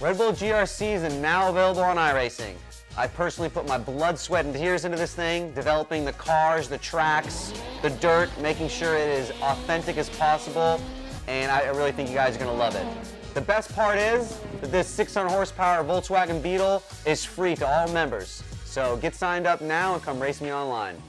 Red Bull GRCs are now available on iRacing. I personally put my blood, sweat, and tears into this thing, developing the cars, the tracks, the dirt, making sure it is authentic as possible, and I really think you guys are gonna love it. The best part is that this 600 horsepower Volkswagen Beetle is free to all members. So get signed up now and come race me online.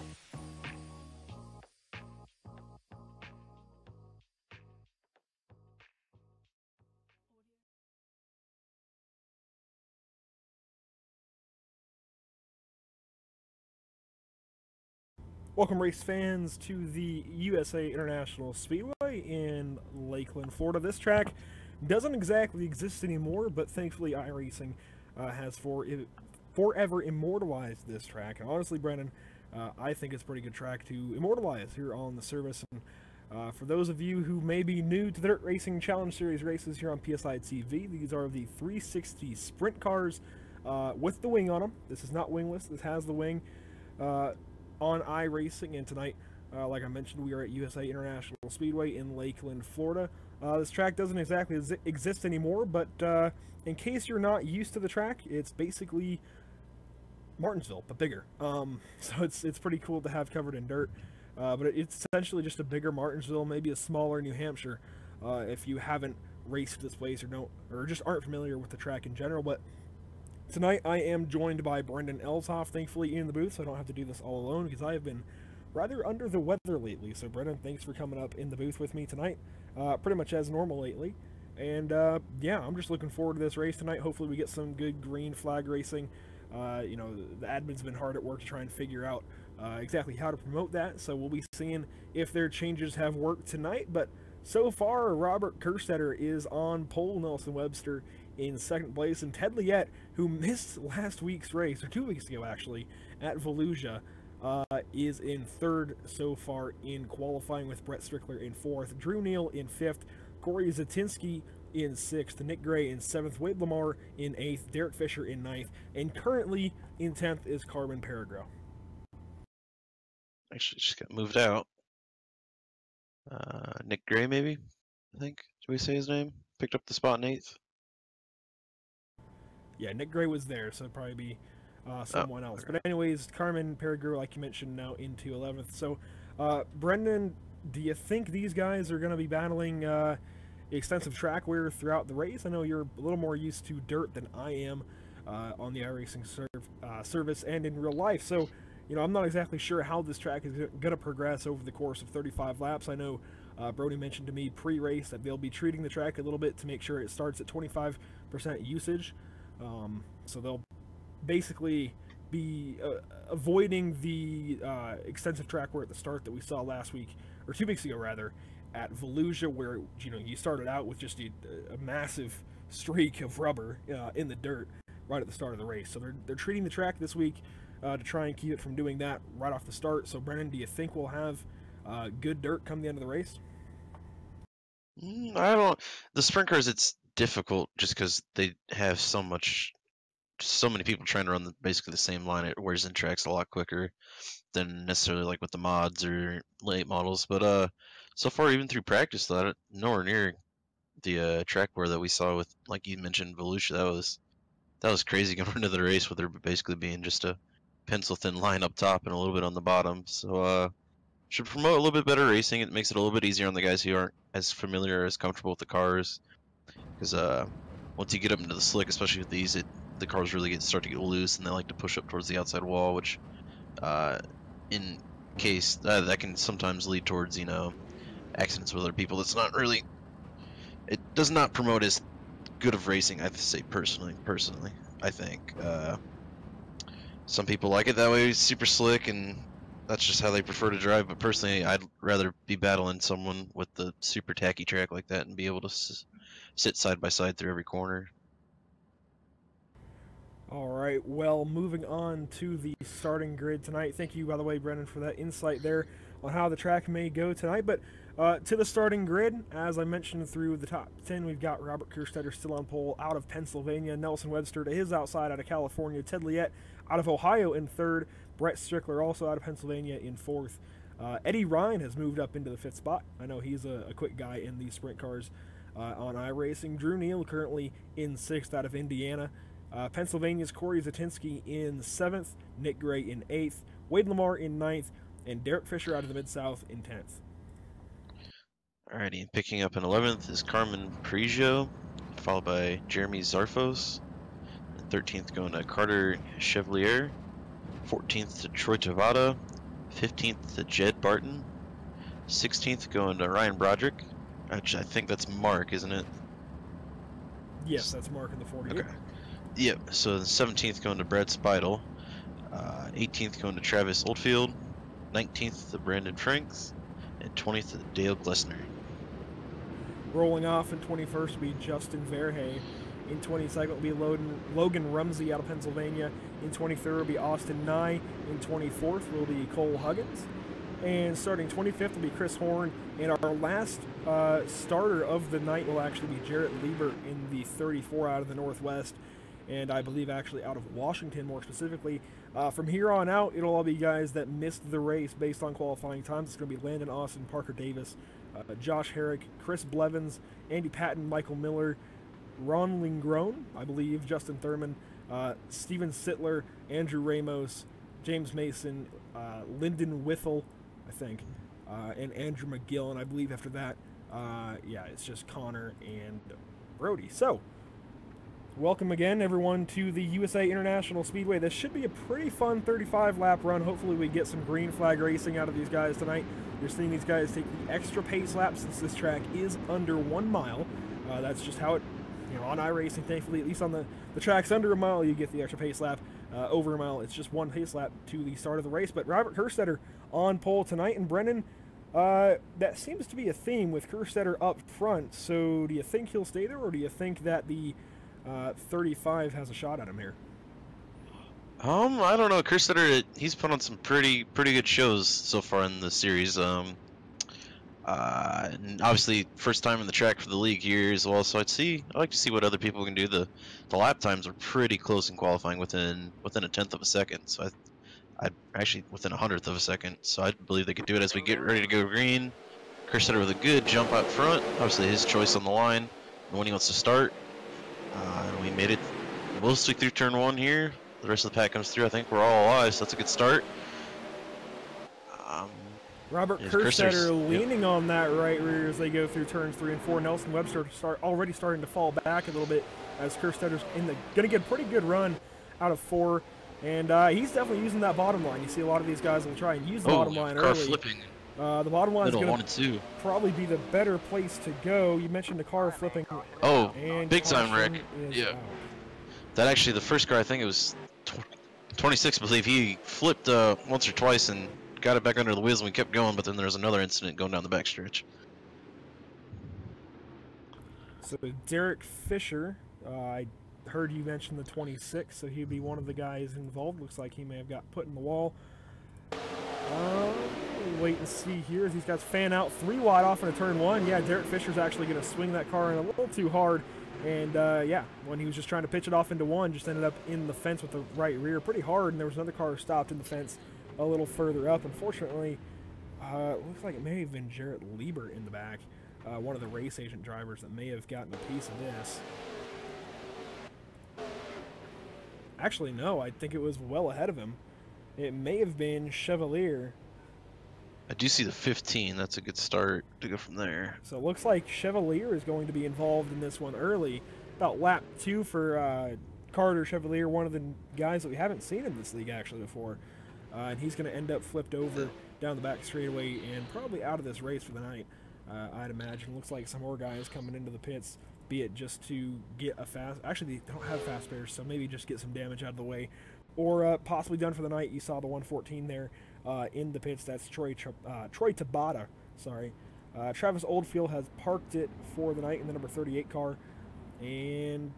Welcome, race fans, to the USA International Speedway in Lakeland, Florida. This track doesn't exactly exist anymore, but thankfully iRacing has forever immortalized this track. And honestly, Brendan, I think it's a pretty good track to immortalize here on the service. And for those of you who may be new to the Dirt Racing Challenge Series races here on PSI TV, these are the 360 sprint cars with the wing on them. This is not wingless. This has the wing. On iRacing, and tonight, like I mentioned, we are at USA International Speedway in Lakeland, Florida. This track doesn't exactly exist anymore, but in case you're not used to the track, it's basically Martinsville, but bigger. So it's pretty cool to have covered in dirt, but it's essentially just a bigger Martinsville, maybe a smaller New Hampshire, if you haven't raced this place or just aren't familiar with the track in general. But tonight I am joined by Brendan Elshoff, thankfully, in the booth, so I don't have to do this all alone because I have been rather under the weather lately. So Brendan, thanks for coming up in the booth with me tonight, pretty much as normal lately. And yeah, I'm just looking forward to this race tonight. Hopefully we get some good green flag racing. You know, the admin's been hard at work to try and figure out exactly how to promote that, so we'll be seeing if their changes have worked tonight. But so far, Robert Kerstetter is on pole, Nelson Webster in second place, and Ted Liette, who missed last week's race, or 2 weeks ago actually, at Volusia, is in third so far in qualifying, with Brett Strickler in fourth, Drew Neal in fifth, Corey Zatinsky in sixth, Nick Gray in seventh, Wade Lamar in eighth, Derek Fisher in ninth, and currently in 10th is Carmen Peregro. Actually, just got moved out. Nick Gray, maybe? I think. Did we say his name? Picked up the spot in eighth. Yeah, Nick Gray was there, so it'd probably be someone else. Okay. But anyways, Carmen Peregro, like you mentioned, now into 11th. So, Brendan, do you think these guys are going to be battling extensive track wear throughout the race? I know you're a little more used to dirt than I am on the iRacing service and in real life. So, you know, I'm not exactly sure how this track is going to progress over the course of 35 laps. I know Brody mentioned to me pre-race that they'll be treating the track a little bit to make sure it starts at 25% usage. So they'll basically be avoiding the extensive track wear at the start that we saw last week, or 2 weeks ago rather, at Volusia, where, you know, you started out with just a massive streak of rubber in the dirt right at the start of the race. So they're treating the track this week to try and keep it from doing that right off the start. So Brennan, do you think we'll have good dirt come the end of the race? I don't. The sprint cars, it's difficult just because they have so many people trying to run basically the same line. It wears in tracks a lot quicker than necessarily like with the mods or late models. But so far, even through practice, nowhere near the track wear that we saw with, like you mentioned, Volusia. That was crazy going into the race with there basically being just a pencil thin line up top and a little bit on the bottom. So should promote a little bit better racing. It makes it a little bit easier on the guys who aren't as familiar or as comfortable with the cars. Because once you get up into the slick, especially with these, the cars really start to get loose, and they like to push up towards the outside wall, which in case that can sometimes lead towards, you know, accidents with other people. That's not really, it does not promote as good of racing, I say personally. I think some people like it that way, super slick, and that's just how they prefer to drive. But personally, I'd rather be battling someone with the super tacky track like that and be able to sit side by side through every corner. All right, well, moving on to the starting grid tonight. Thank you, by the way, Brendan, for that insight there on how the track may go tonight. But to the starting grid, as I mentioned, through the top 10, we've got Robert Kerstetter still on pole out of Pennsylvania, Nelson Webster to his outside out of California, Ted Liette out of Ohio in third, Brett Strickler also out of Pennsylvania in fourth. Eddie Ryan has moved up into the fifth spot. I know he's a quick guy in these sprint cars. On iRacing, Drew Neal currently in 6th out of Indiana. Pennsylvania's Corey Zatinsky in 7th, Nick Gray in 8th, Wade Lamar in 9th, and Derek Fisher out of the Mid-South in 10th. Alrighty, picking up in 11th is Carmen Parigio, followed by Jeremy Zarfos. 13th going to Carter Chevalier. 14th to Troy Tabata. 15th to Jed Barton. 16th going to Ryan Broderick. Actually, I think that's Mark, isn't it? Yes, that's Mark in the 48. Okay. Yep, so the 17th going to Brad Spidel. 18th going to Travis Oldfield. 19th to Brandon Franks. And 20th to Dale Glessner. Rolling off in 21st will be Justin Verhey. In 22nd will be Logan Rumsey out of Pennsylvania. In 23rd will be Austin Nye. In 24th will be Cole Huggins. And starting 25th will be Chris Horn. And our last starter of the night will actually be Jarrett Liebert in the 34 out of the Northwest. And I believe actually out of Washington more specifically. From here on out, it'll all be guys that missed the race based on qualifying times. It's going to be Landon Austin, Parker Davis, Josh Herrick, Chris Blevins, Andy Patton, Michael Miller, Ron Lingrone, I believe, Justin Thurman, Steven Sittler, Andrew Ramos, James Mason, Lyndon Withel, I think, and Andrew McGill. And I believe after that, yeah, it's just Connor and Brody. So, welcome again, everyone, to the USA International Speedway. This should be a pretty fun 35-lap run. Hopefully we get some green flag racing out of these guys tonight. You're seeing these guys take the extra pace lap since this track is under 1 mile. That's just how it, on iRacing, thankfully, at least on the tracks under a mile, you get the extra pace lap. Over a mile, it's just 1 pace lap to the start of the race. But Robert Kerstetter on pole tonight, and Brennan, that seems to be a theme with Kerstetter up front. So do you think he'll stay there, or do you think that the 35 has a shot at him here? I don't know. Kerstetter, he's put on some pretty good shows so far in the series. And obviously first time in the track for the league here as well. So I like to see what other people can do. The lap times are pretty close in qualifying, within a 1/10 of a second. So I actually within 100th of a second. So I believe they could do it as we get ready to go green. Kerstetter with a good jump out front. Obviously his choice on the line when he wants to start. We made it mostly through turn 1 here. The rest of the pack comes through. I think we're all alive, so that's a good start. Robert Kerstetter leaning on that right rear as they go through turns 3 and 4. Nelson Webster already starting to fall back a little bit as Kerstetter's going to get a pretty good run out of 4. And he's definitely using that bottom line. You see a lot of these guys will try and use the bottom line car early. Flipping. The bottom line is going to probably be the better place to go. You mentioned the car flipping. Oh, and big time wreck. Yeah. Out. That actually, the first car, I think it was 26, I believe, he flipped once or twice and got it back under the wheels and we kept going, but then there was another incident going down the backstretch. So Derek Fisher, I heard you mention the 26, so he'd be one of the guys involved. Looks like he may have got put in the wall. We'll wait and see here as these guys fan out 3 wide off into turn 1. Yeah, Derek Fisher's actually going to swing that car in a little too hard. And yeah, when he was just trying to pitch it off into 1, just ended up in the fence with the right rear pretty hard. And there was another car stopped in the fence a little further up. Unfortunately, looks like it may have been Jarrett Liebert in the back, one of the race agent drivers that may have gotten a piece of this. Actually, no, I think it was well ahead of him. It may have been Chevalier. I do see the 15. That's a good start to go from there. So it looks like Chevalier is going to be involved in this one early. About lap 2 for Carter Chevalier, one of the guys that we haven't seen in this league actually before. And he's going to end up flipped over down the back straightaway and probably out of this race for the night, I'd imagine. Looks like some more guys coming into the pits, be it just to get a fast... Actually, they don't have fast spares, so maybe just get some damage out of the way. Or possibly done for the night. You saw the 114 there in the pits. That's Troy Tabata. Sorry. Travis Oldfield has parked it for the night in the number 38 car. And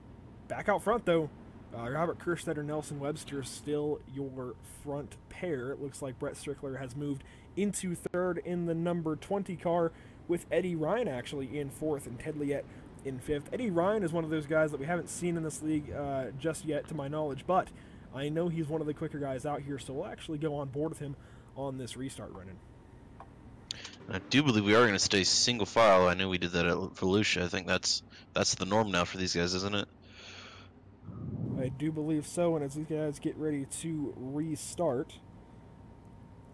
back out front, though, Robert Kerstetter, Nelson Webster still your front pair. It looks like Brett Strickler has moved into 3rd in the number 20 car, with Eddie Ryan actually in 4th and Ted Liette in 5th. Eddie Ryan is one of those guys that we haven't seen in this league just yet, to my knowledge, but I know he's one of the quicker guys out here, so we'll actually go on board with him on this restart running. I do believe we are going to stay single file. I knew we did that at Volusia. I think that's the norm now for these guys, isn't it? I do believe so, and as these guys get ready to restart,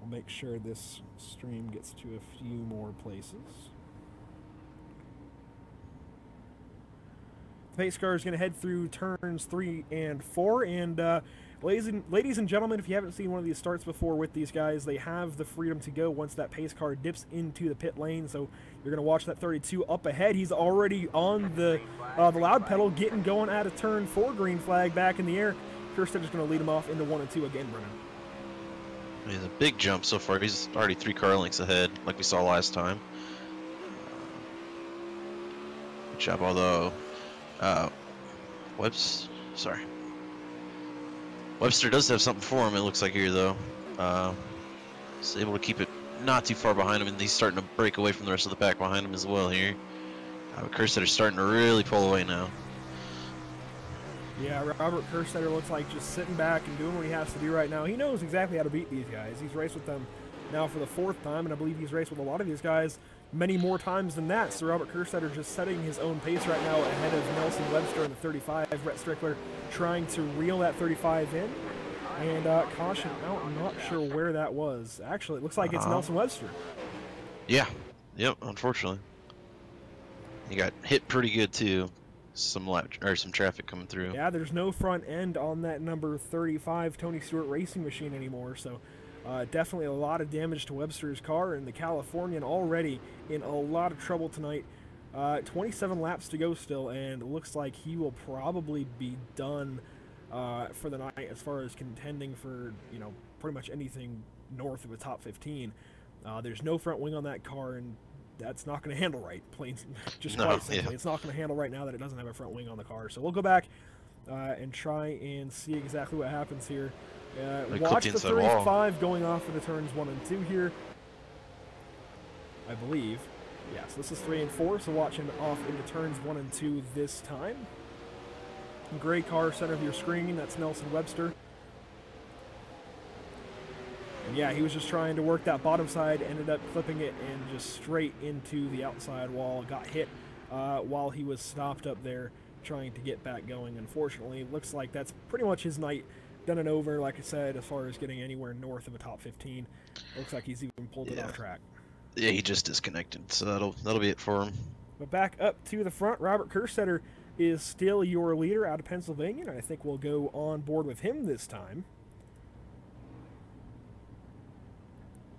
I'll make sure this stream gets to a few more places. The pace car is going to head through turns 3 and 4, and ladies and gentlemen, if you haven't seen one of these starts before with these guys, they have the freedom to go once that pace car dips into the pit lane. So you're going to watch that 32 up ahead. He's already on the loud pedal, getting going out of turn 4, green flag back in the air. Kerstetter's going to lead him off into 1 and 2 again, Brennan. He's a big jump so far. He's already 3 car lengths ahead, like we saw last time. Good job, although Webster does have something for him, it looks like here, though. He's able to keep it not too far behind him, and he's starting to break away from the rest of the pack behind him as well here. Kerstetter's starting to really pull away now. Yeah, Robert Kerstetter looks like just sitting back and doing what he has to do right now. He knows exactly how to beat these guys. He's raced with them now for the 4th time, and I believe he's raced with a lot of these guys many more times than that. So Robert Kerstetter just setting his own pace right now ahead of Nelson Webster in the 35. Brett Strickler trying to reel that 35 in. And caution out, I'm not sure where that was. Actually, it looks like it's Nelson Webster. Yeah, yep, unfortunately. He got hit pretty good, too. Some traffic coming through. Yeah, there's no front end on that number 35 Tony Stewart racing machine anymore, so definitely a lot of damage to Webster's car, and the Californian already in a lot of trouble tonight. 27 laps to go still, and it looks like he will probably be done for the night as far as contending for, you know, pretty much anything north of a top 15. There's no front wing on that car, and that's not going to handle right. Quite simply. Yeah. It's not going to handle right now that it doesn't have a front wing on the car. So we'll go back and try and see exactly what happens here. Watch the 35 going off into turns 1 and 2 here, I believe. Yeah, so this is 3 and 4, so watch him off into turns 1 and 2 this time. Gray car, center of your screen, that's Nelson Webster. And yeah, he was just trying to work that bottom side, ended up clipping it and just straight into the outside wall. Got hit while he was stopped up there trying to get back going. Unfortunately, looks like that's pretty much his night done and over, like I said, as far as getting anywhere north of a top 15. Looks like he's even pulled it off track. Yeah, he just disconnected, so that'll be it for him. But back up to the front, Robert Kerstetter is still your leader out of Pennsylvania, and I think we'll go on board with him this time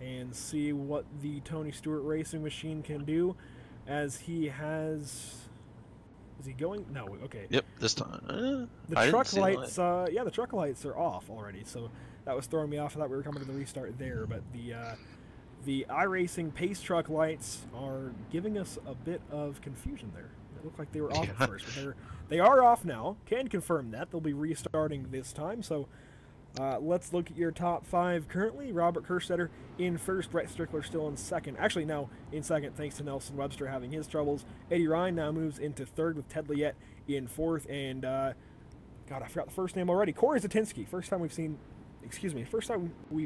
and see what the Tony Stewart racing machine can do, as he has... Is he going? No, okay. Yep, this time. The truck lights, yeah, the truck lights are off already, so that was throwing me off. I thought we were coming to the restart there, but the iRacing pace truck lights are giving us a bit of confusion there. It looked like they were off at first, but they are off now. Can confirm that. They'll be restarting this time, so let's look at your top 5 currently. Robert Kerstetter in first, Brett Strickler still in second. Actually, now in second, thanks to Nelson Webster having his troubles. Eddie Ryan now moves into third with Ted Liette in fourth, and God, I forgot the first name already. Corey Zatinsky. First time we've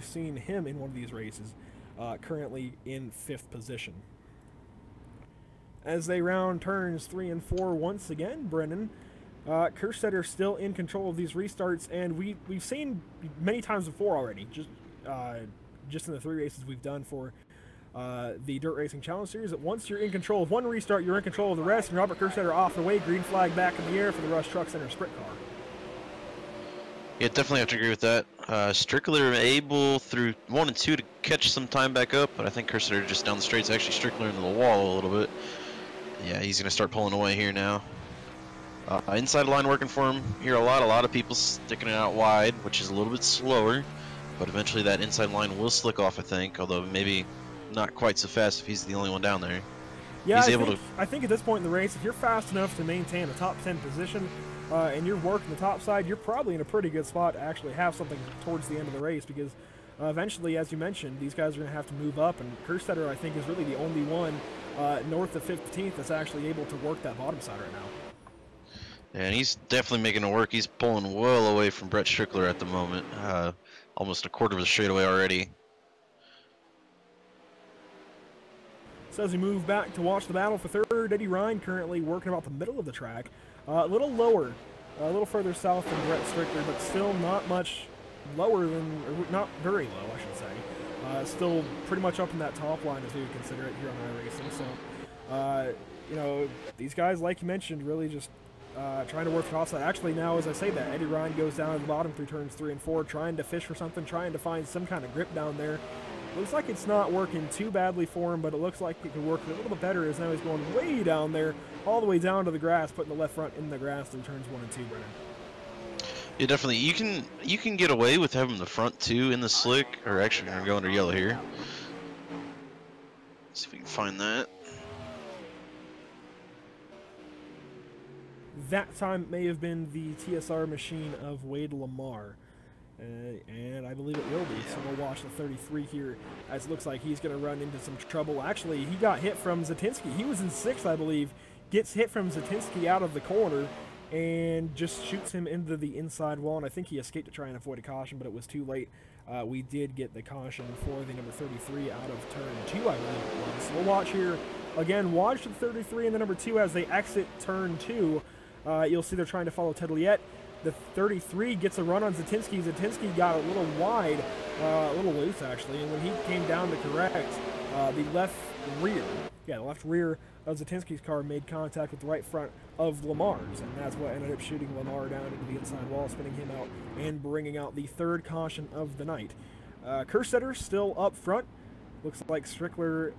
seen him in one of these races. Currently in 5th position. As they round turns 3 and 4 once again, Brendan, Kerstetter still in control of these restarts, and we've seen many times before already, just in the 3 races we've done for the Dirt Racing Challenge Series, that once you're in control of one restart, you're in control of the rest, and Robert Kerstetter off the way, green flag back in the air for the Rush Truck Center sprint car. Yeah, definitely have to agree with that. Strickler able through 1 and 2 to catch some time back up, but I think Kerstetter just down the straights, actually Strickler into the wall a little bit. Yeah, he's going to start pulling away here now. Inside line working for him here a lot of people sticking it out wide, which is a little bit slower, but eventually that inside line will slick off, I think, although maybe not quite so fast if he's the only one down there. Yeah, I think at this point in the race, if you're fast enough to maintain a top 10 position, and you're working the top side, you're probably in a pretty good spot to actually have something towards the end of the race, because eventually, as you mentioned, these guys are going to have to move up, and Kerstetter, I think, is really the only one north of 15th that's actually able to work that bottom side right now. And he's definitely making it work. He's pulling well away from Brett Strickler at the moment, almost a quarter of the straightaway already. So as we move back to watch the battle for third, Eddie Ryan currently working about the middle of the track. A little lower, a little further south than Brett Strickler, but still not much lower than, or not very low, I should say. Still pretty much up in that top line as we would consider it here on iRacing. So, you know, these guys, like you mentioned, really just trying to work the offside. Actually, now as I say that, Eddie Ryan goes down to the bottom through turns 3 and 4, trying to fish for something, trying to find some kind of grip down there. Looks like it's not working too badly for him, but it looks like it could work a little bit better as now he's going way down there, all the way down to the grass, putting the left front in the grass through turns 1 and 2, Brennan. Yeah, definitely. You can get away with having the front 2 in the slick, or actually we're gonna go under yellow here. See if we can find that. That time may have been the TSR machine of Wade Lamar. And I believe it will be, so we'll watch the 33 here, as it looks like he's going to run into some trouble. Actually, he got hit from Zatinsky. He was in 6th, I believe, gets hit from Zatinsky out of the corner, and just shoots him into the inside wall, and I think he escaped to try and avoid a caution, but it was too late. We did get the caution for the number 33 out of turn 2, I believe it was. So we'll watch here, again, watch the 33 and the number 2 as they exit turn 2. You'll see they're trying to follow Ted Liette. The 33 gets a run on Zatinsky. Zatinsky got a little wide, a little loose actually, and when he came down to correct, the left rear of Zatinsky's car made contact with the right front of Lamar's, and that's what ended up shooting Lamar down into the inside wall, spinning him out and bringing out the 3rd caution of the night. Kerstetter still up front. Looks like Strickler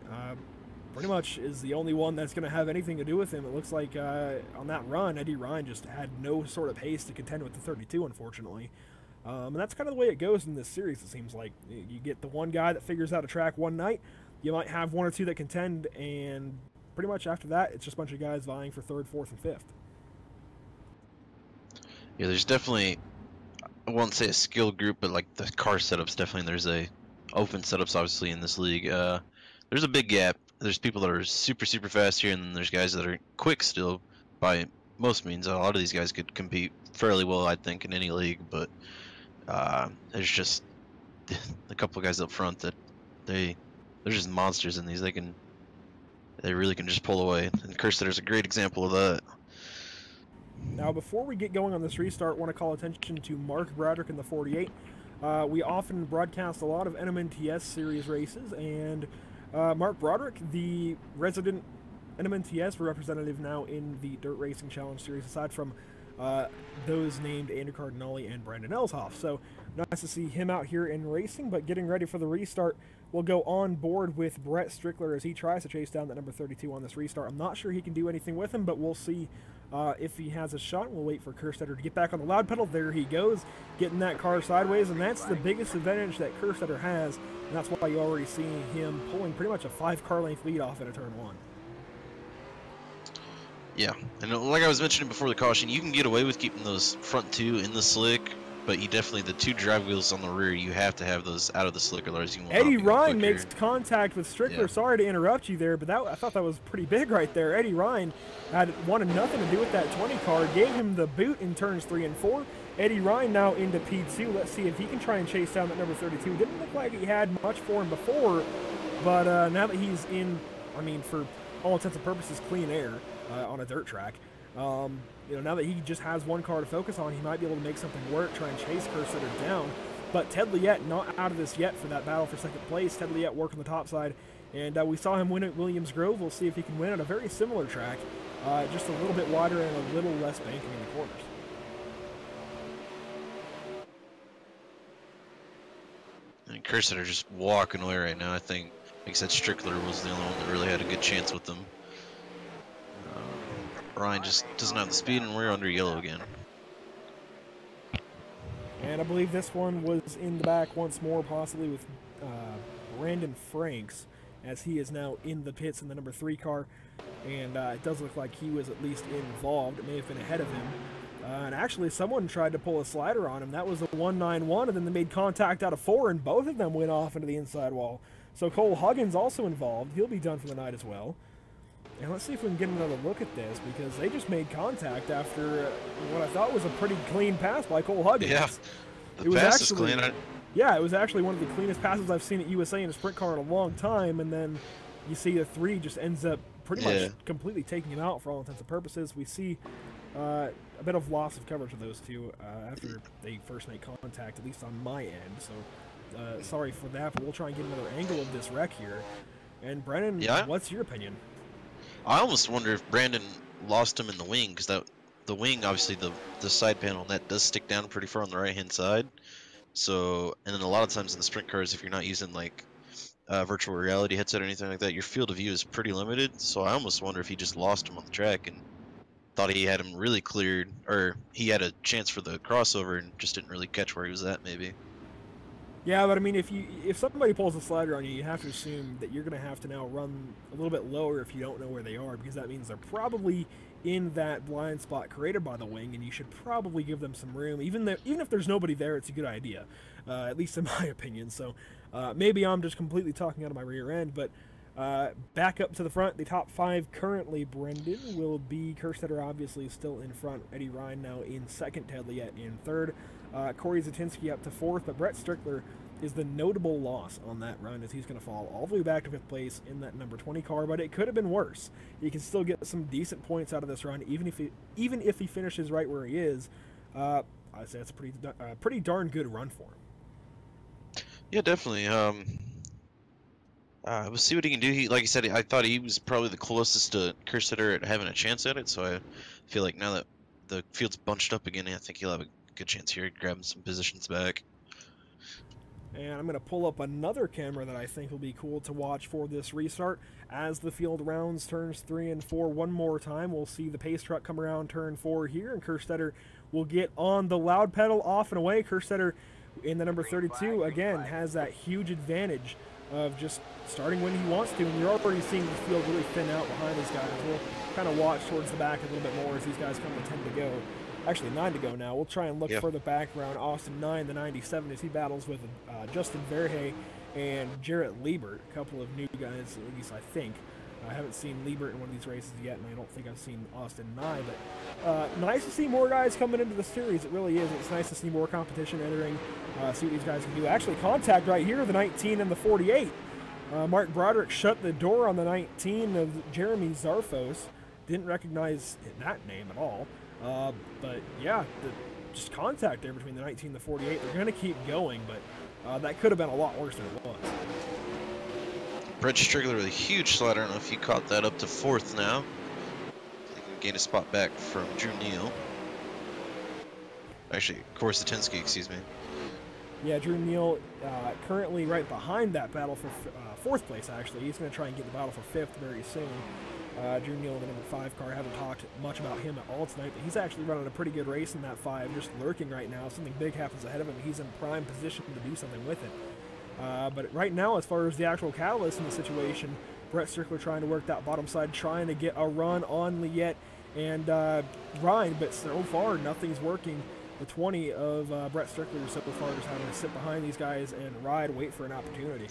pretty much is the only one that's going to have anything to do with him. It looks like on that run, Eddie Ryan just had no sort of pace to contend with the 32, unfortunately. And that's kind of the way it goes in this series, it seems like. You get the one guy that figures out a track one night, you might have 1 or 2 that contend, and pretty much after that, it's just a bunch of guys vying for 3rd, 4th, and 5th. Yeah, there's definitely, I won't say a skill group, but like the car setups, definitely there's a open setups obviously in this league. There's a big gap. There's people that are super fast here, and then there's guys that are quick still by most means. A lot of these guys could compete fairly well, I think, in any league, but there's just a couple of guys up front that they're just monsters in these. They really can just pull away, and Kerstetter's a great example of that. Now, before we get going on this restart, I want to call attention to Mark Broderick in the 48. We often broadcast a lot of NMNTS series races, and Mark Broderick, the resident NMNTS representative now in the Dirt Racing Challenge Series, aside from those named Andrew Cardinale and Brandon Elshoff. So nice to see him out here in racing, but getting ready for the restart, we'll go on board with Brett Strickler as he tries to chase down that number 32 on this restart. I'm not sure he can do anything with him, but we'll see if he has a shot. We'll wait for Kerstetter to get back on the loud pedal. There he goes, getting that car sideways, and that's the biggest advantage that Kerstetter has, and that's why you already see him pulling pretty much a 5-car length lead off into turn 1. Yeah, and like I was mentioning before the caution, you can get away with keeping those front 2 in the slick, but you definitely, the 2 drive wheels on the rear, you have to have those out of the slick, otherwise you won't. Eddie Ryan makes contact with Strickler. Yeah. Sorry to interrupt you there, but I thought that was pretty big right there. Eddie Ryan wanted nothing to do with that 20 car, gave him the boot in turns 3 and 4. Eddie Ryan now into P2. Let's see if he can try and chase down that number 32. Didn't look like he had much for him before, but now that he's in, I mean, for all intents and purposes, clean air on a dirt track, you know, now that he just has 1 car to focus on, he might be able to make something work, try and chase Kerstetter down. But Ted Liette not out of this yet for that battle for 2nd place. Ted Liette working the top side, and we saw him win at Williams Grove. We'll see if he can win at a very similar track, just a little bit wider and a little less banking in the corners. And Kerstetter just walking away right now. I think, like I said, Strickler was the only one that really had a good chance with them. Ryan just doesn't have the speed, and we're under yellow again. And I believe this one was in the back once more, possibly with Brandon Franks, as he is now in the pits in the number 3 car. And it does look like he was at least involved. It may have been ahead of him. And actually, someone tried to pull a slider on him. That was the 191, and then they made contact out of 4, and both of them went off into the inside wall. So Cole Huggins also involved. He'll be done for the night as well. And let's see if we can get another look at this, because they just made contact after what I thought was a pretty clean pass by Cole Huggins. Yeah, the pass is clean. Yeah, it was actually one of the cleanest passes I've seen at USA in a sprint car in a long time, and then you see the 3 just ends up pretty much Yeah. completely taking him out for all intents and purposes. We see a bit of loss of coverage of those two after they first make contact, at least on my end. So sorry for that, but we'll try and get another angle of this wreck here. And Brennan, Yeah. what's your opinion? I almost wonder if Brandon lost him in the wing, because the wing, obviously the side panel on that does stick down pretty far on the right hand side. So, and then a lot of times in the sprint cars, if you're not using like virtual reality headset or anything like that, your field of view is pretty limited. So I almost wonder if he just lost him on the track and thought he had him really cleared, or he had a chance for the crossover and just didn't really catch where he was at, maybe. Yeah, but I mean, if somebody pulls a slider on you, you have to assume that you're going to have to now run a little bit lower if you don't know where they are, because that means they're probably in that blind spot created by the wing, and you should probably give them some room. Even if there's nobody there, it's a good idea, at least in my opinion. So maybe I'm just completely talking out of my rear end, but back up to the front, the top 5 currently, Brendan, will be Kerstetter obviously still in front, Eddie Ryan now in second, Ted Liette in third, Corey Zatinsky up to 4th, but Brett Strickler is the notable loss on that run, as he's going to fall all the way back to 5th place in that number 20 car, but it could have been worse. He can still get some decent points out of this run, even if he finishes right where he is. I'd say it's a pretty darn good run for him. Yeah, definitely. We'll see what he can do. Like you said, I thought he was probably the closest to Kerstetter at having a chance at it, so I feel like now that the field's bunched up again, I think he'll have a good chance here, grabbing some positions back. And I'm going to pull up another camera that I think will be cool to watch for this restart. As the field rounds turns 3 and 4 one more time, we'll see the pace truck come around turn 4 here, and Kerstetter will get on the loud pedal off and away. Kerstetter in the number 32, again, has that huge advantage of just starting when he wants to, and you're already seeing the field really thin out behind these guys. We'll kind of watch towards the back a little bit more as these guys come to 10 to go. Actually, 9 to go now. We'll try and look further back around Austin 9, the 97, as he battles with Justin Verhey and Jarrett Liebert, a couple of new guys, at least I think. I haven't seen Liebert in one of these races yet, and I don't think I've seen Austin 9, but nice to see more guys coming into the series. It really is. It's nice to see more competition entering, see what these guys can do. Actually, contact right here, the 19 and the 48. Mark Broderick shut the door on the 19 of Jeremy Zarfos. Didn't recognize that name at all. But yeah, just contact there between the 19 and the 48. They're going to keep going, but that could have been a lot worse than it was. Brett Strickler with a huge slide. I don't know if you caught that, up to 4th now. He can gain a spot back from Drew Neal. Actually, Corey Zatinsky, excuse me. Yeah, Drew Neal currently right behind that battle for 4th place, actually. He's going to try and get the battle for 5th very soon. Drew Neal in the number 5 car. Haven't talked much about him at all tonight, but he's actually running a pretty good race in that 5, just lurking right now. Something big happens ahead of him. He's in prime position to do something with it. But right now, as far as the actual catalyst in the situation, Brett Strickler trying to work that bottom side, trying to get a run on Liette and Ryan, but so far nothing's working. The 20 of Brett Strickler so far just having to sit behind these guys and ride, wait for an opportunity.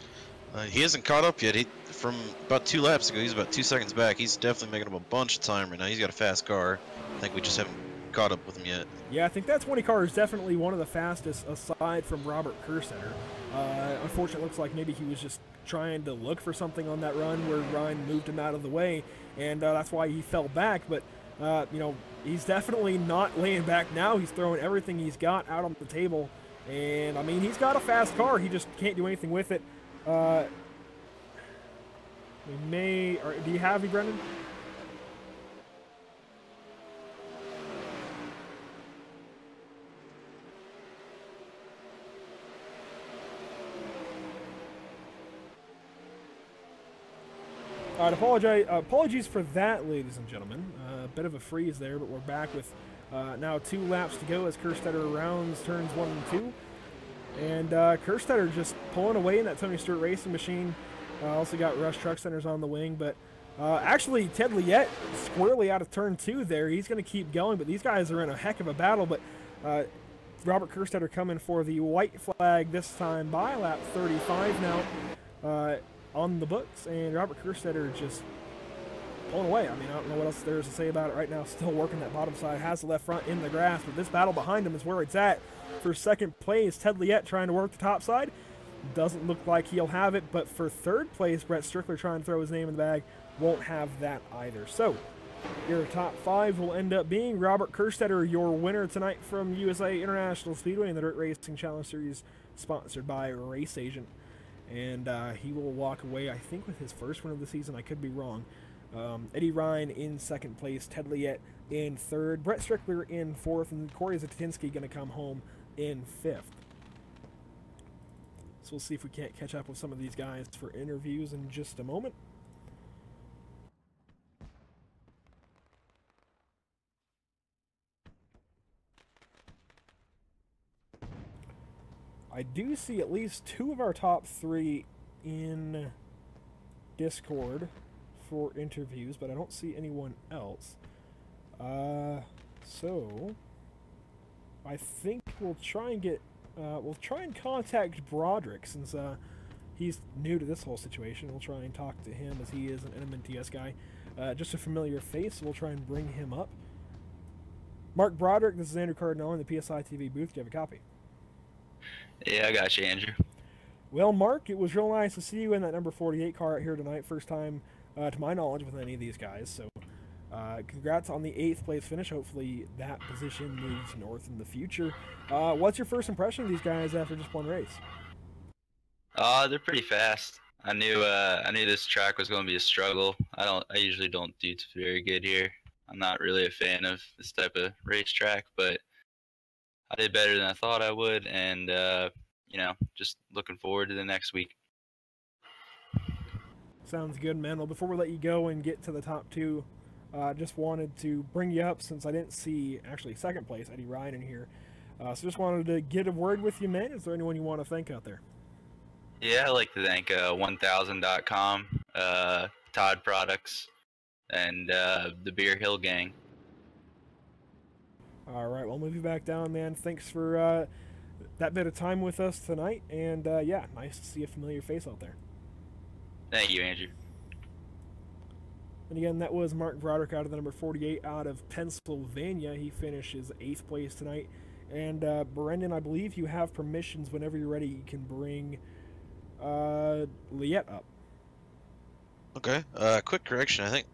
He hasn't caught up yet. From about 2 laps ago, he's about 2 seconds back. He's definitely making up a bunch of time right now. He's got a fast car. I think we just haven't caught up with him yet. Yeah, I think that 20 car is definitely one of the fastest aside from Robert Kerstetter. Unfortunately, it looks like maybe he was just trying to look for something on that run where Ryan moved him out of the way, and that's why he fell back. But, you know, he's definitely not laying back now. He's throwing everything he's got out on the table. And, I mean, he's got a fast car. He just can't do anything with it. We may... do you have me, Brendan? All right, apologies for that, ladies and gentlemen. A bit of a freeze there, but we're back with now 2 laps to go as Kerstetter rounds turns 1 and 2. And Kerstetter just pulling away in that Tony Stewart racing machine. Also got Rush Truck Centers on the wing, but actually Ted Liette squarely out of turn 2 there. He's going to keep going, but these guys are in a heck of a battle. But Robert Kerstetter coming for the white flag this time by lap 35 now. On the books, and Robert Kerstetter just pulling away. I mean, I don't know what else there is to say about it right now. Still working that bottom side, has the left front in the grass, but this battle behind him is where it's at. For second place, Ted Liette trying to work the top side. Doesn't look like he'll have it, but for third place, Brett Strickler trying to throw his name in the bag, won't have that either. So, your top 5 will end up being Robert Kerstetter, your winner tonight from USA International Speedway in the Dirt Racing Challenge Series, sponsored by Race Agent. And he will walk away, I think, with his first win of the season. I could be wrong. Eddie Ryan in second place, Ted Liette in third, Brett Strickler in fourth, and Corey Zatinsky going to come home in fifth. So we'll see if we can't catch up with some of these guys for interviews in just a moment. I do see at least 2 of our top 3 in Discord for interviews, but I don't see anyone else. So I think we'll try and contact Broderick, since he's new to this whole situation. We'll try and talk to him, as he is an NMNTS guy. Just a familiar face, so we'll try and bring him up. Mark Broderick, this is Andrew Cardinale in the PSI TV booth. Do you have a copy? Yeah, I got you, Andrew. Well, Mark, it was real nice to see you in that number 48 car out here tonight. First time, to my knowledge, with any of these guys. So, congrats on the 8th place finish. Hopefully that position moves north in the future. What's your first impression of these guys after just one race? They're pretty fast. I knew this track was going to be a struggle. I usually don't do very good here. I'm not really a fan of this type of racetrack, but I did better than I thought I would, and you know, just looking forward to the next week. Sounds good, man. Well, before we let you go and get to the top 2, just wanted to bring you up, since I didn't see, actually, second place, Eddie Ryan, in here. So just wanted to get a word with you, man. Is there anyone you want to thank out there? Yeah, I'd like to thank 1000.com, Todd Products, and the Beer Hill Gang. All right, well, move you back down, man. Thanks for that bit of time with us tonight, and yeah, nice to see a familiar face out there. Thank you, Andrew. And again, that was Mark Broderick out of the number 48 out of Pennsylvania. He finishes 8th place tonight. And Brendan, I believe you have permissions. Whenever you're ready, you can bring Liette up. Okay. Quick correction. I think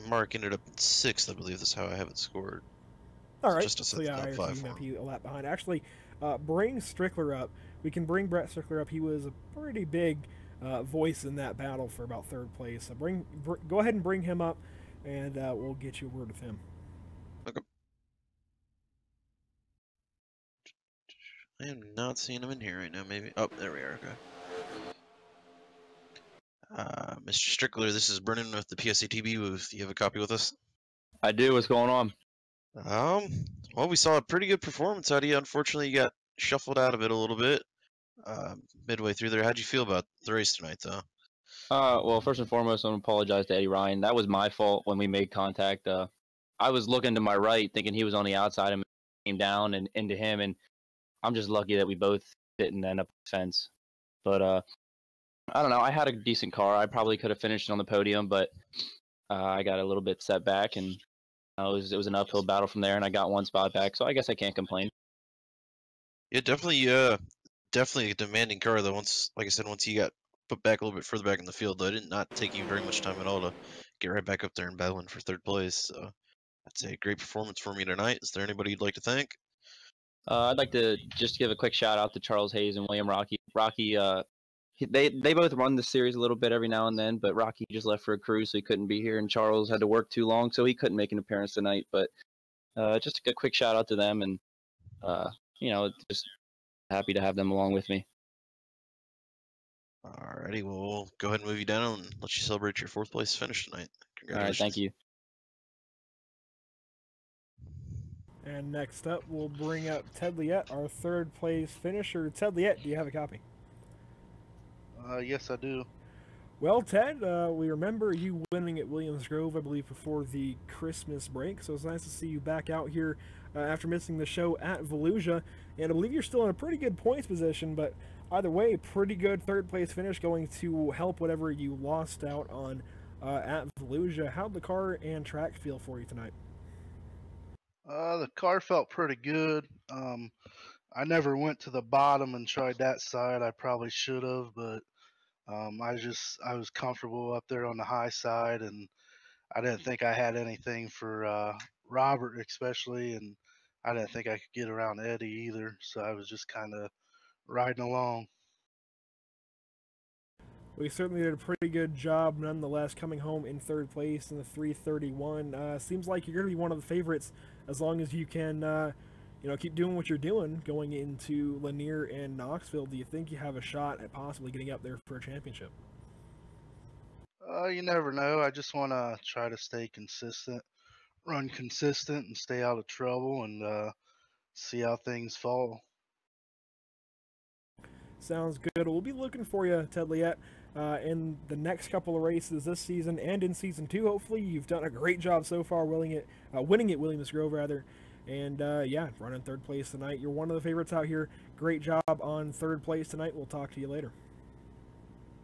Mark ended up 6th. I believe that's how I have it scored. All right. Just to set So yeah, the top 5 for him. he's a lap behind. Actually, bring Strickler up. We can bring Brett Strickler up. He was a pretty big voice in that battle for about 3rd place. So go ahead and bring him up, and we'll get you a word with him. Okay. I am not seeing him in here right now. Maybe. Oh, there we are. Okay. Mr. Strickler, this is Brennan with the PSATB booth. You have a copy with us? I do. What's going on? Well, we saw a pretty good performance out of you. Unfortunately, you got shuffled out of it a little bit midway through there. How'd you feel about the race tonight, though? Well, first and foremost, I want to apologize to Eddie Ryan. That was my fault when we made contact. I was looking to my right, thinking he was on the outside, and came down and into him, and I'm just lucky that we both didn't end up on the fence. But I don't know. I had a decent car. I probably could have finished on the podium, but I got a little bit set back, and it was an uphill battle from there, and I got one spot back, so I guess I can't complain. Yeah, definitely a demanding car, though. Like I said, once you got put back a little bit further back in the field, though, it did not take you very much time at all to get right back up there and battling for 3rd place. So I'd say a great performance for me tonight. Is there anybody you'd like to thank? I'd like to just give a quick shout out to Charles Hayes and William Rocky. Rocky, they both run the series a little bit every now and then, but Rocky just left for a cruise, so he couldn't be here, and Charles had to work too long, so he couldn't make an appearance tonight. But just a quick shout out to them, and just happy to have them along with me. Alrighty, well, we'll go ahead and move you down and let you celebrate your 4th place finish tonight. All right, thank you. And next up, we'll bring up Ted Liette, our 3rd place finisher. Ted Liette, do you have a copy? Yes, I do. Well, Ted, we remember you winning at Williams Grove, I believe, before the Christmas break. So it's nice to see you back out here after missing the show at Volusia. And I believe you're still in a pretty good points position, but either way, pretty good 3rd place finish going to help whatever you lost out on at Volusia. How'd the car and track feel for you tonight? The car felt pretty good. I never went to the bottom and tried that side. I probably should have, but I was comfortable up there on the high side, and I didn't think I had anything for Robert especially, and I didn't think I could get around Eddie either. So I was just kind of riding along. We certainly did a pretty good job, nonetheless, coming home in third place in the 331. Seems like you're going to be one of the favorites as long as you can, keep doing what you're doing going into Lanier and Knoxville. Do you think you have a shot at possibly getting up there for a championship? You never know. I just want to try to stay consistent, run consistent, and stay out of trouble, and see how things fall. Sounds good. We'll be looking for you, Ted Liette, in the next couple of races this season and in season 2. Hopefully, you've done a great job so far, winning at Williams Grove, rather. And running third place tonight. You're one of the favorites out here. Great job on third place tonight. We'll talk to you later.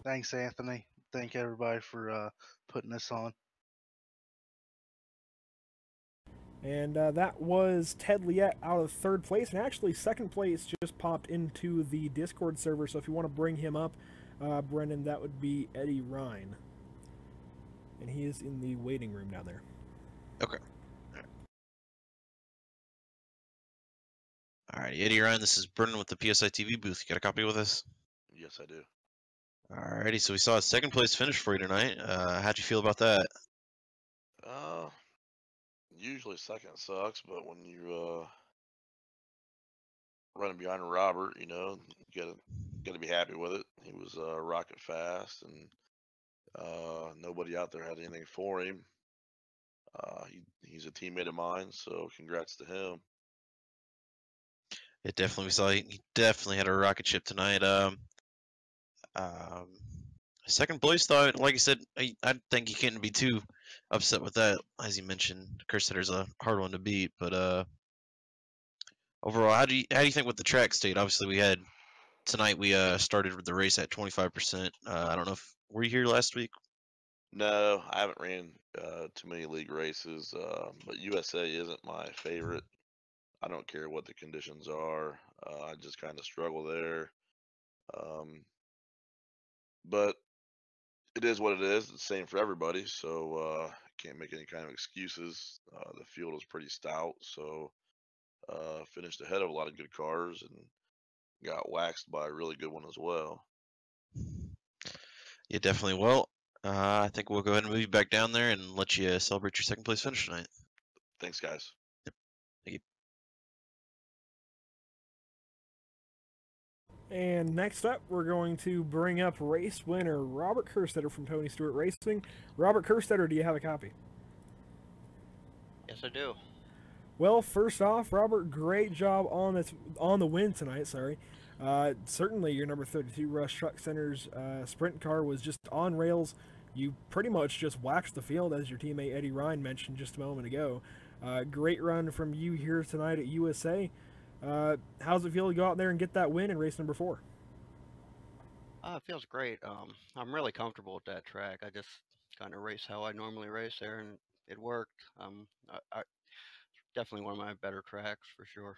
Thanks, Anthony. Thank everybody for putting this on. And that was Ted Liette out of third place. And actually, second place just popped into the Discord server. So if you want to bring him up, Brendan, that would be Eddie Ryan. And he is in the waiting room down there. Okay. Alrighty, Eddie Ryan, this is Brendan with the PSI TV booth. You got a copy with us? Yes, I do. Alrighty, so we saw a second place finish for you tonight. How'd you feel about that? Usually second sucks, but when you running behind Robert, you gotta be happy with it. He was rocket fast, and nobody out there had anything for him. He's a teammate of mine, so congrats to him. It definitely, we saw he definitely had a rocket ship tonight. Second place, though, like I said, I think you can't be too upset with that. As you mentioned, Kerstedter's a hard one to beat, but overall, how do you think with the track state? Obviously, tonight we started with the race at 25%. I don't know if were you here last week? No, I haven't ran too many league races, but USA isn't my favorite. I don't care what the conditions are. I just kind of struggle there. But it is what it is. It's the same for everybody, so can't make any kind of excuses. The field is pretty stout, so finished ahead of a lot of good cars and got waxed by a really good one as well. Yeah, definitely. Well, I think we'll go ahead and move you back down there and let you celebrate your second place finish tonight. Thanks, guys. Yep. Thank you. And next up, we're going to bring up race winner Robert Kerstetter from Tony Stewart Racing. Robert Kerstetter, do you have a copy? Yes, I do. Well, first off, Robert, great job on the win tonight. Sorry, certainly your number 32 Rush Truck Center's sprint car was just on rails. You pretty much just waxed the field, as your teammate Eddie Ryan mentioned just a moment ago. Great run from you here tonight at USA. How's it feel to go out there and get that win in race number 4? It feels great. I'm really comfortable with that track. I just kind of race how I normally race there, and it worked. I definitely one of my better tracks for sure.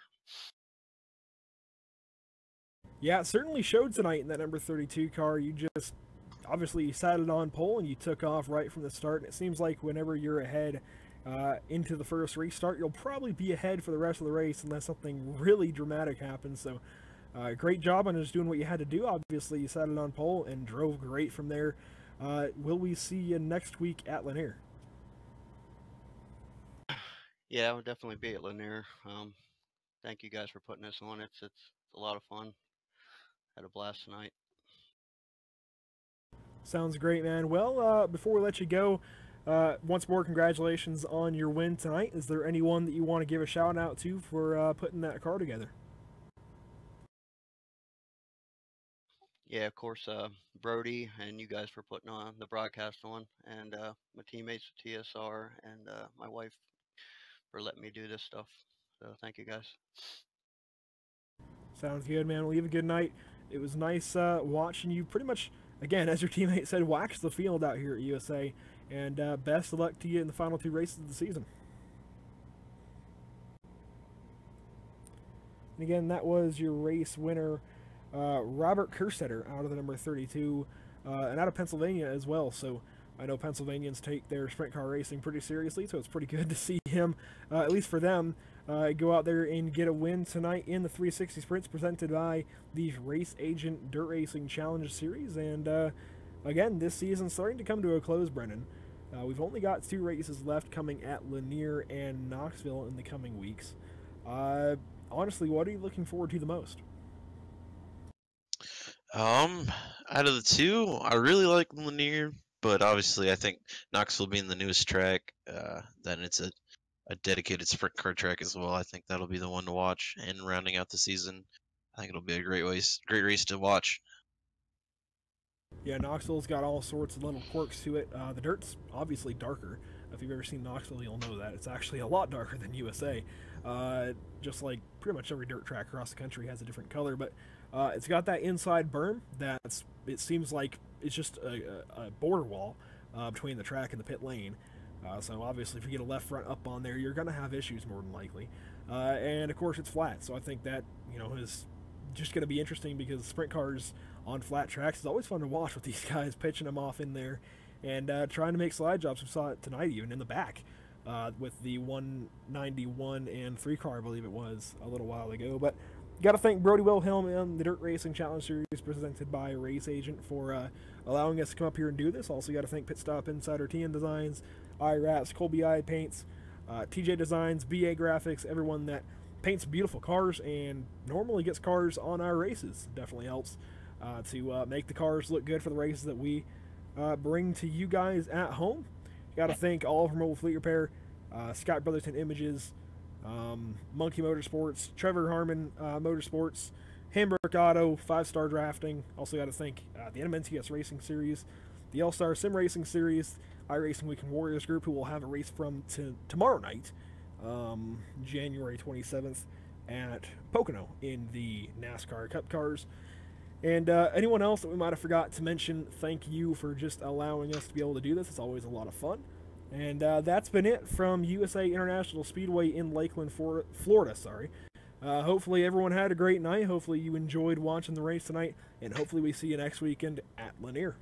Yeah, it certainly showed tonight in that number 32 car. You just obviously sat it on pole and you took off right from the start. And it seems like whenever you're ahead into the first restart, you'll probably be ahead for the rest of the race unless something really dramatic happens. So great job on just doing what you had to do. Obviously, you sat it on pole and drove great from there. Will we see you next week at Lanier? Yeah, I would definitely be at Lanier. Thank you guys for putting this on. It's a lot of fun. Had a blast tonight. Sounds great, man. Well, before we let you go, once more, congratulations on your win tonight. Is there anyone that you want to give a shout out to for putting that car together? Yeah, of course, Brody and you guys for putting on the broadcast on, and my teammates at TSR, and my wife for letting me do this stuff. So thank you guys. Sounds good, man. Well, you have a good night. It was nice watching you pretty much, again, as your teammate said, wax the field out here at USA. And best of luck to you in the final 2 races of the season. And again, that was your race winner, Robert Kerstetter, out of the number 32, and out of Pennsylvania as well. So I know Pennsylvanians take their sprint car racing pretty seriously, so it's pretty good to see him, at least for them, go out there and get a win tonight in the 360 Sprints presented by the Race Agent Dirt Racing Challenge Series. And again, this season's starting to come to a close, Brennan. We've only got 2 races left coming at Lanier and Knoxville in the coming weeks. Honestly, what are you looking forward to the most? Out of the 2, I really like Lanier, but obviously I think Knoxville being the newest track, then it's a dedicated sprint car track as well. I think that'll be the one to watch, and rounding out the season, I think it'll be a great race to watch. Yeah, Knoxville's got all sorts of little quirks to it. The dirt's obviously darker. If you've ever seen Knoxville, you'll know that. It's actually a lot darker than USA. Just like pretty much every dirt track across the country has a different color, but it's got that inside berm it seems like it's just a border wall between the track and the pit lane. So obviously if you get a left front up on there, you're going to have issues more than likely. And of course it's flat, so I think that, is just going to be interesting because sprint cars on flat tracks is always fun to watch with these guys pitching them off in there and trying to make slide jobs. We saw it tonight even in the back with the 191 and 3 car, I believe it was, a little while ago. But got to thank Brody Wilhelm and the Dirt Racing Challenge Series presented by Race Agent for allowing us to come up here and do this. Also got to thank Pit Stop Insider TN Designs, iRats, Colby Eye Paints, TJ Designs, BA Graphics, everyone that paints beautiful cars and normally gets cars on our races. Definitely helps to make the cars look good for the races that we bring to you guys at home. Got to thank Oliver Mobile Fleet Repair, Scott Brotherton Images, Monkey Motorsports, Trevor Harmon Motorsports, Hamburg Auto, 5-Star Drafting. Also got to thank the NMNTS Racing Series, the All-Star Sim Racing Series, iRacing Weekend Warriors Group, who will have a race from tomorrow night, January 27th, at Pocono in the NASCAR Cup Cars. And anyone else that we might have forgot to mention, thank you for just allowing us to be able to do this. It's always a lot of fun. And that's been it from USA International Speedway in Lakeland, Florida. Hopefully everyone had a great night. Hopefully you enjoyed watching the race tonight. And hopefully we see you next weekend at Lanier.